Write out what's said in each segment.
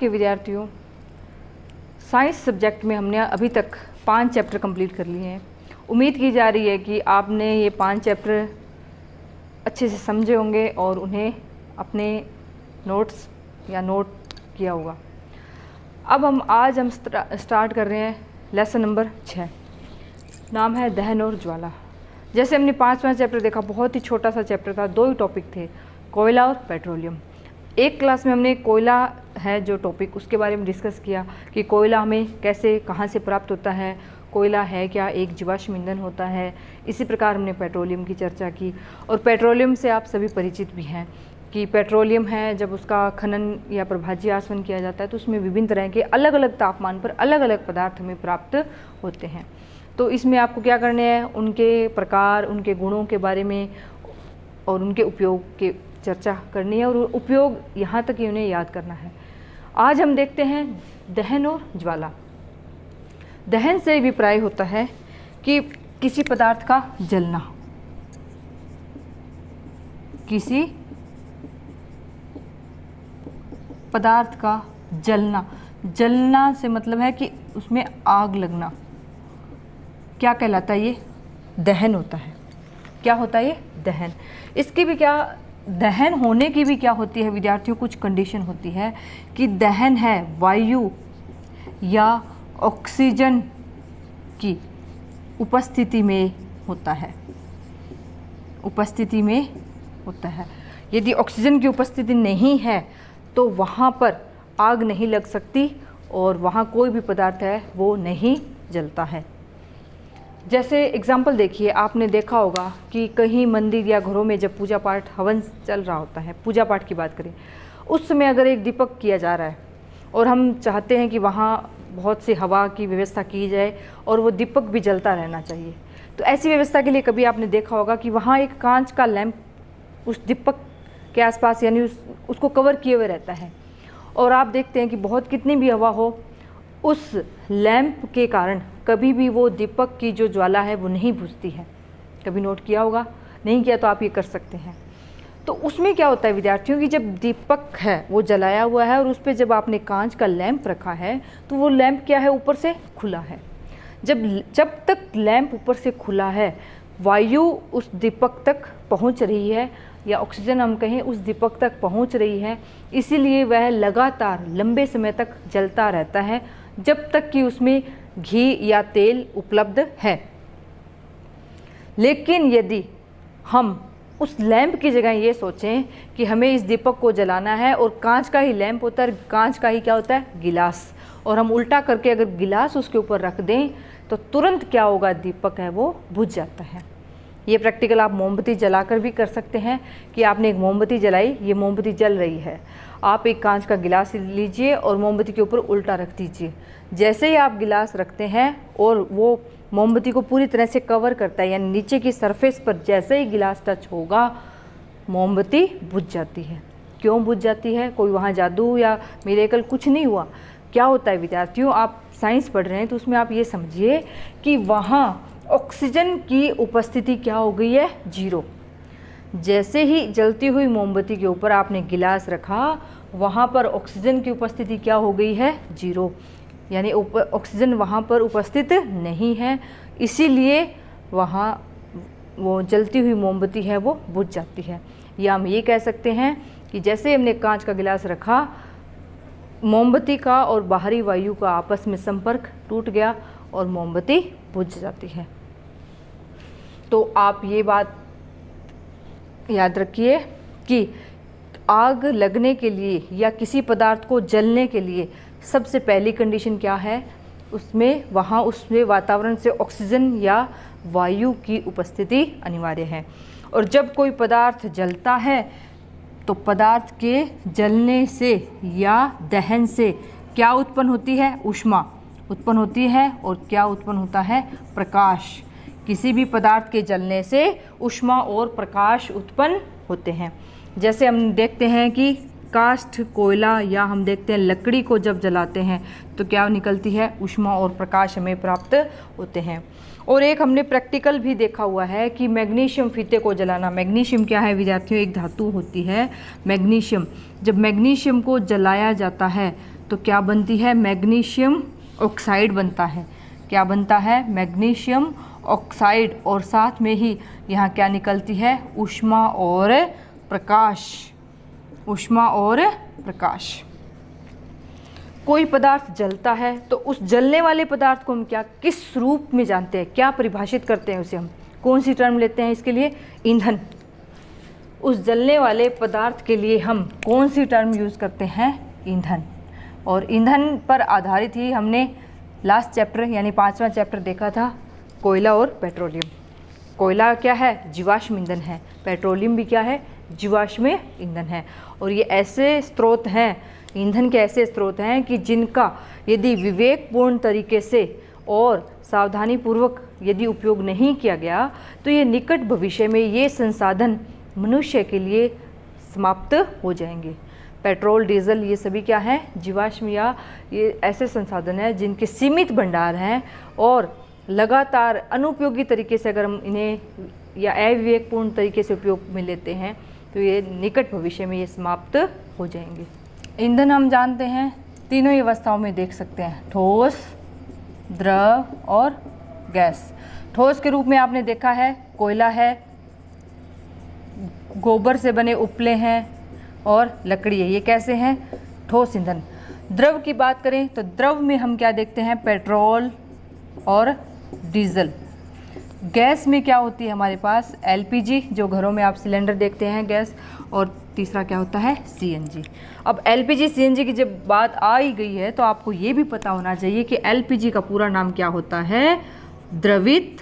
के विद्यार्थियों, science subject में हमने अभी तक 5 चैप्टर कंप्लीट कर लिए हैं। उम्मीद की जा रही है कि आपने ये 5 चैप्टर अच्छे से समझे होंगे और उन्हें अपने नोट्स या नोट किया होगा। अब आज हम स्टार्ट कर रहे हैं लेसन नंबर 6, नाम है दहन और ज्वाला। जैसे हमने 5वां चैप्टर देखा, बहुत ही छोटा सा चैप्टर था, 2 ही टॉपिक थे, कोयला और पेट्रोलियम। एक क्लास में हमने कोयला है जो टॉपिक, उसके बारे में डिस्कस किया कि कोयला हमें कैसे कहाँ से प्राप्त होता है, कोयला है क्या एक जीवाश्म ईंधन होता है। इसी प्रकार हमने पेट्रोलियम की चर्चा की, और पेट्रोलियम से आप सभी परिचित भी हैं कि पेट्रोलियम है जब उसका खनन या प्रभाज्य आसवन किया जाता है तो उसमें विभिन्न तरह के अलग अलग तापमान पर अलग अलग पदार्थ हमें प्राप्त होते हैं। तो इसमें आपको क्या करने हैं, उनके प्रकार, उनके गुणों के बारे में और उनके उपयोग की चर्चा करनी है, और उपयोग यहाँ तक ही उन्हें याद करना है। आज हम देखते हैं दहन और ज्वाला। दहन से अभिप्राय होता है कि किसी पदार्थ का जलना, किसी पदार्थ का जलना। जलना से मतलब है कि उसमें आग लगना, क्या कहलाता है, ये दहन होता है। क्या होता है ये दहन। इसकी भी क्या, दहन होने की भी क्या होती है विद्यार्थियों, कुछ कंडीशन होती है कि दहन है वायु या ऑक्सीजन की उपस्थिति में होता है, उपस्थिति में होता है। यदि ऑक्सीजन की उपस्थिति नहीं है तो वहाँ पर आग नहीं लग सकती और वहाँ कोई भी पदार्थ है वो नहीं जलता है। जैसे एग्जाम्पल देखिए, आपने देखा होगा कि कहीं मंदिर या घरों में जब पूजा पाठ हवन चल रहा होता है, पूजा पाठ की बात करें, उस समय अगर एक दीपक किया जा रहा है और हम चाहते हैं कि वहाँ बहुत सी हवा की व्यवस्था की जाए और वो दीपक भी जलता रहना चाहिए, तो ऐसी व्यवस्था के लिए कभी आपने देखा होगा कि वहाँ एक कांच का लैंप उस दीपक के आसपास यानी उसको कवर किए हुए रहता है, और आप देखते हैं कि बहुत कितनी भी हवा हो, उस लैंप के कारण कभी भी वो दीपक की जो ज्वाला है वो नहीं बुझती है। कभी नोट किया होगा, नहीं किया तो आप ये कर सकते हैं। तो उसमें क्या होता है विद्यार्थियों की, जब दीपक है वो जलाया हुआ है और उस पर जब आपने कांच का लैंप रखा है तो वो लैंप क्या है, ऊपर से खुला है। जब तक लैंप ऊपर से खुला है, वायु उस दीपक तक पहुंच रही है, या ऑक्सीजन हम कहें उस दीपक तक पहुंच रही है, इसीलिए वह लगातार लंबे समय तक जलता रहता है जब तक कि उसमें घी या तेल उपलब्ध है। लेकिन यदि हम उस लैंप की जगह ये सोचें कि हमें इस दीपक को जलाना है और कांच का ही लैंप होता है, कांच का ही क्या होता है, गिलास, और हम उल्टा करके अगर गिलास उसके ऊपर रख दें तो तुरंत क्या होगा, दीपक है वो बुझ जाता है। ये प्रैक्टिकल आप मोमबत्ती जलाकर भी कर सकते हैं कि आपने एक मोमबत्ती जलाई, ये मोमबत्ती जल रही है, आप एक कांच का गिलास लीजिए और मोमबत्ती के ऊपर उल्टा रख दीजिए। जैसे ही आप गिलास रखते हैं और वो मोमबत्ती को पूरी तरह से कवर करता है, यानी नीचे की सरफेस पर जैसे ही गिलास टच होगा मोमबत्ती बुझ जाती है। क्यों बुझ जाती है, कोई वहाँ जादू या मिरेकल कुछ नहीं हुआ। क्या होता है विद्यार्थियों, आप साइंस पढ़ रहे हैं तो उसमें आप ये समझिए कि वहाँ ऑक्सीजन की उपस्थिति क्या हो गई है, 0। जैसे ही जलती हुई मोमबत्ती के ऊपर आपने गिलास रखा, वहाँ पर ऑक्सीजन की उपस्थिति क्या हो गई है, 0, यानी ऑक्सीजन वहाँ पर उपस्थित नहीं है, इसीलिए वहाँ वो जलती हुई मोमबत्ती है वो बुझ जाती है। या हम ये कह सकते हैं कि जैसे हमने कांच का गिलास रखा, मोमबत्ती का और बाहरी वायु का आपस में संपर्क टूट गया और मोमबत्ती बुझ जाती है। तो आप ये बात याद रखिए कि आग लगने के लिए या किसी पदार्थ को जलने के लिए सबसे पहली कंडीशन क्या है, उसमें वातावरण से ऑक्सीजन या वायु की उपस्थिति अनिवार्य है। और जब कोई पदार्थ जलता है तो पदार्थ के जलने से या दहन से क्या उत्पन्न होती है, ऊष्मा उत्पन्न होती है, और क्या उत्पन्न होता है, प्रकाश। किसी भी पदार्थ के जलने से ऊष्मा और प्रकाश उत्पन्न होते हैं। जैसे हम देखते हैं कि काष्ठ, कोयला या हम देखते हैं लकड़ी को जब जलाते हैं तो क्या निकलती है, ऊष्मा और प्रकाश हमें प्राप्त होते हैं। और एक हमने प्रैक्टिकल भी देखा हुआ है कि मैग्नीशियम फीते को जलाना। मैग्नीशियम क्या है विद्यार्थियों, एक धातु होती है मैग्नीशियम। जब मैग्नीशियम को जलाया जाता है तो क्या बनती है, मैग्नीशियम ऑक्साइड बनता है। क्या बनता है, मैग्नीशियम ऑक्साइड। और साथ में ही यहाँ क्या निकलती है, ऊष्मा और प्रकाश। ऊष्मा और प्रकाश। कोई पदार्थ जलता है तो उस जलने वाले पदार्थ को हम क्या, किस रूप में जानते हैं, क्या परिभाषित करते हैं उसे हम, कौन सी टर्म लेते हैं इसके लिए, ईंधन। उस जलने वाले पदार्थ के लिए हम कौन सी टर्म यूज़ करते हैं, ईंधन। और ईंधन पर आधारित ही हमने लास्ट चैप्टर यानी 5वां चैप्टर देखा था, कोयला और पेट्रोलियम। कोयला क्या है, जीवाश्म ईंधन है। पेट्रोलियम भी क्या है, जीवाश्म ईंधन है। और ये ऐसे स्रोत हैं, ईंधन के ऐसे स्रोत हैं कि जिनका यदि विवेकपूर्ण तरीके से और सावधानीपूर्वक यदि उपयोग नहीं किया गया तो ये निकट भविष्य में ये संसाधन मनुष्य के लिए समाप्त हो जाएंगे। पेट्रोल, डीजल, ये सभी क्या हैं, जीवाश्म या ये ऐसे संसाधन हैं जिनके सीमित भंडार हैं और लगातार अनुपयोगी तरीके से अगर हम इन्हें या अविवेकपूर्ण तरीके से उपयोग में लेते हैं तो ये निकट भविष्य में ये समाप्त हो जाएंगे। ईंधन हम जानते हैं तीनों ही अवस्थाओं में देख सकते हैं, ठोस, द्रव और गैस। ठोस के रूप में आपने देखा है कोयला है, गोबर से बने उपले हैं और लकड़ी है, ये कैसे हैं, ठोस ईंधन। द्रव की बात करें तो द्रव में हम क्या देखते हैं, पेट्रोल और डीजल। गैस में क्या होती है हमारे पास, एलपीजी, जो घरों में आप सिलेंडर देखते हैं गैस, और तीसरा क्या होता है, सीएनजी। अब एलपीजी सीएनजी की जब बात आ ही गई है तो आपको ये भी पता होना चाहिए कि एलपीजी का पूरा नाम क्या होता है, द्रवित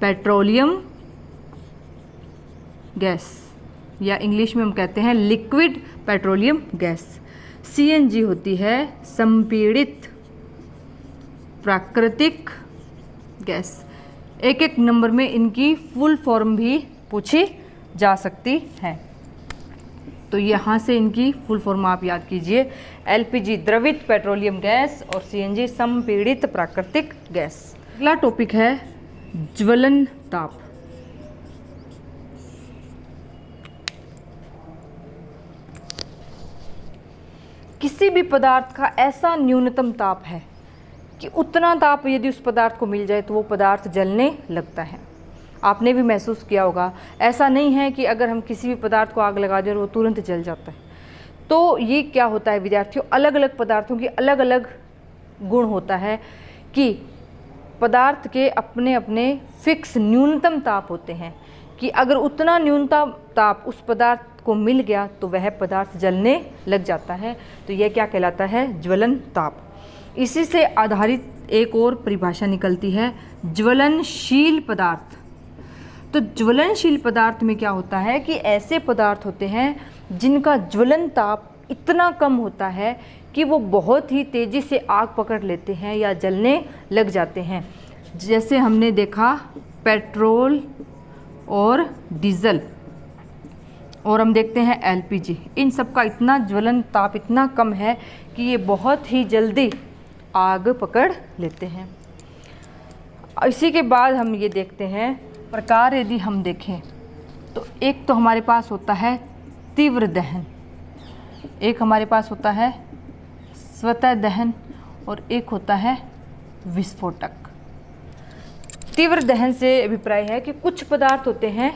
पेट्रोलियम गैस, या इंग्लिश में हम कहते हैं लिक्विड पेट्रोलियम गैस। सीएनजी होती है संपीड़ित प्राकृतिक गैस। एक एक नंबर में इनकी फुल फॉर्म भी पूछी जा सकती है, तो यहाँ से इनकी फुल फॉर्म आप याद कीजिए, एलपीजी द्रवित पेट्रोलियम गैस और सीएनजी संपीड़ित प्राकृतिक गैस। अगला टॉपिक है ज्वलन ताप। किसी भी पदार्थ का ऐसा न्यूनतम ताप है कि उतना ताप यदि उस पदार्थ को मिल जाए तो वो पदार्थ जलने लगता है। आपने भी महसूस किया होगा, ऐसा नहीं है कि अगर हम किसी भी पदार्थ को आग लगा दें और वो तुरंत जल जाता है। तो ये क्या होता है विद्यार्थियों, अलग अलग पदार्थों की अलग अलग गुण होता है कि पदार्थ के अपने अपने फिक्स न्यूनतम ताप होते हैं कि अगर उतना न्यूनतम ताप उस पदार्थ को मिल गया तो वह पदार्थ जलने लग जाता है। तो यह क्या कहलाता है, ज्वलन ताप। इसी से आधारित एक और परिभाषा निकलती है, ज्वलनशील पदार्थ। तो ज्वलनशील पदार्थ में क्या होता है कि ऐसे पदार्थ होते हैं जिनका ज्वलन ताप इतना कम होता है कि वो बहुत ही तेज़ी से आग पकड़ लेते हैं या जलने लग जाते हैं। जैसे हमने देखा पेट्रोल और डीजल, और हम देखते हैं एलपीजी, इन सब का इतना ज्वलन ताप इतना कम है कि ये बहुत ही जल्दी आग पकड़ लेते हैं। इसी के बाद हम ये देखते हैं प्रकार, यदि हम देखें तो एक तो हमारे पास होता है तीव्र दहन, एक हमारे पास होता है स्वतः दहन और एक होता है विस्फोटक। तीव्र दहन से अभिप्राय है कि कुछ पदार्थ होते हैं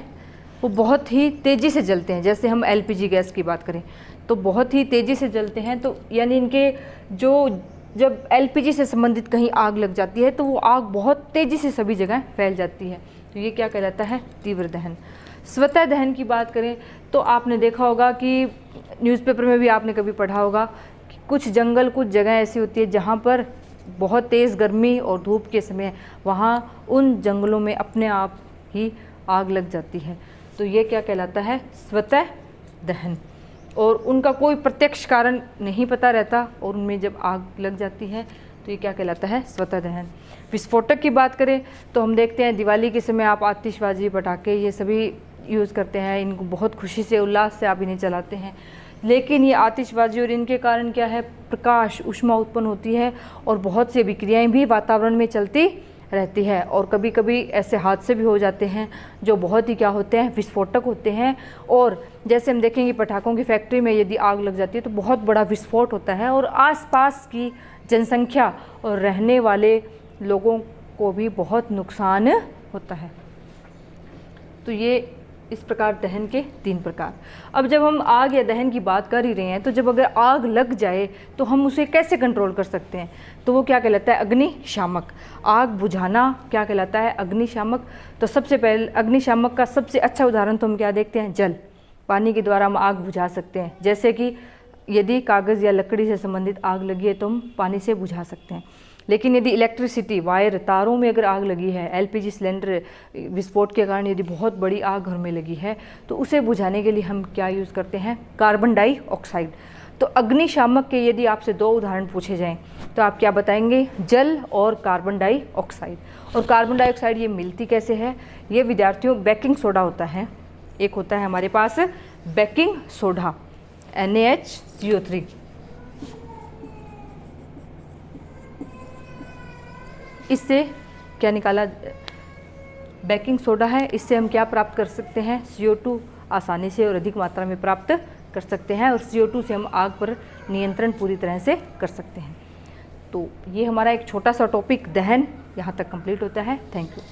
वो बहुत ही तेज़ी से जलते हैं। जैसे हम एलपीजी गैस की बात करें तो बहुत ही तेज़ी से जलते हैं, तो यानी इनके जो जब एलपीजी से संबंधित कहीं आग लग जाती है तो वो आग बहुत तेज़ी से सभी जगह फैल जाती है। तो ये क्या कहलाता है, तीव्र दहन। स्वतः दहन की बात करें तो आपने देखा होगा कि न्यूज़पेपर में भी आपने कभी पढ़ा होगा कि कुछ जंगल, कुछ जगह ऐसी होती है जहाँ पर बहुत तेज़ गर्मी और धूप के समय वहाँ उन जंगलों में अपने आप ही आग लग जाती है। तो ये क्या कहलाता है, स्वतः दहन। और उनका कोई प्रत्यक्ष कारण नहीं पता रहता और उनमें जब आग लग जाती है तो ये क्या कहलाता है, स्वतः दहन। विस्फोटक की बात करें तो हम देखते हैं दिवाली के समय आप आतिशबाजी, पटाखे ये सभी यूज़ करते हैं, इनको बहुत खुशी से उल्लास से आप इन्हें चलाते हैं। लेकिन ये आतिशबाजी और इनके कारण क्या है, प्रकाश ऊष्मा उत्पन्न होती है और बहुत सी अभिक्रियाएँ भी वातावरण में चलती रहती है। और कभी कभी ऐसे हादसे भी हो जाते हैं जो बहुत ही क्या होते हैं, विस्फोटक होते हैं। और जैसे हम देखेंगे पटाखों की फैक्ट्री में यदि आग लग जाती है तो बहुत बड़ा विस्फोट होता है और आसपास की जनसंख्या और रहने वाले लोगों को भी बहुत नुकसान होता है। तो ये इस प्रकार दहन के 3 प्रकार। अब जब हम आग या दहन की बात कर ही रहे हैं तो जब अगर आग लग जाए तो हम उसे कैसे कंट्रोल कर सकते हैं, तो वो क्या कहलाता है, अग्निशामक। आग बुझाना क्या कहलाता है, अग्निशामक। तो सबसे पहले अग्निशामक का सबसे अच्छा उदाहरण तो हम क्या देखते हैं, जल, पानी के द्वारा हम आग बुझा सकते हैं। जैसे कि यदि कागज़ या लकड़ी से संबंधित आग लगी है तो हम पानी से बुझा सकते हैं। लेकिन यदि इलेक्ट्रिसिटी, वायर, तारों में अगर आग लगी है, एलपीजी सिलेंडर विस्फोट के कारण यदि बहुत बड़ी आग घर में लगी है तो उसे बुझाने के लिए हम क्या यूज़ करते हैं, कार्बन डाइऑक्साइड। तो अग्निशामक के यदि आपसे 2 उदाहरण पूछे जाएं तो आप क्या बताएंगे, जल और कार्बन डाइऑक्साइड। और कार्बन डाइऑक्साइड ये मिलती कैसे है, ये विद्यार्थियों बेकिंग सोडा होता है, एक होता है हमारे पास बेकिंग सोडा NaHCO3। इससे क्या निकाला, बेकिंग सोडा है, इससे हम क्या प्राप्त कर सकते हैं, CO2 आसानी से और अधिक मात्रा में प्राप्त कर सकते हैं। और CO2 से हम आग पर नियंत्रण पूरी तरह से कर सकते हैं। तो ये हमारा एक छोटा सा टॉपिक दहन यहाँ तक कंप्लीट होता है। Thank you.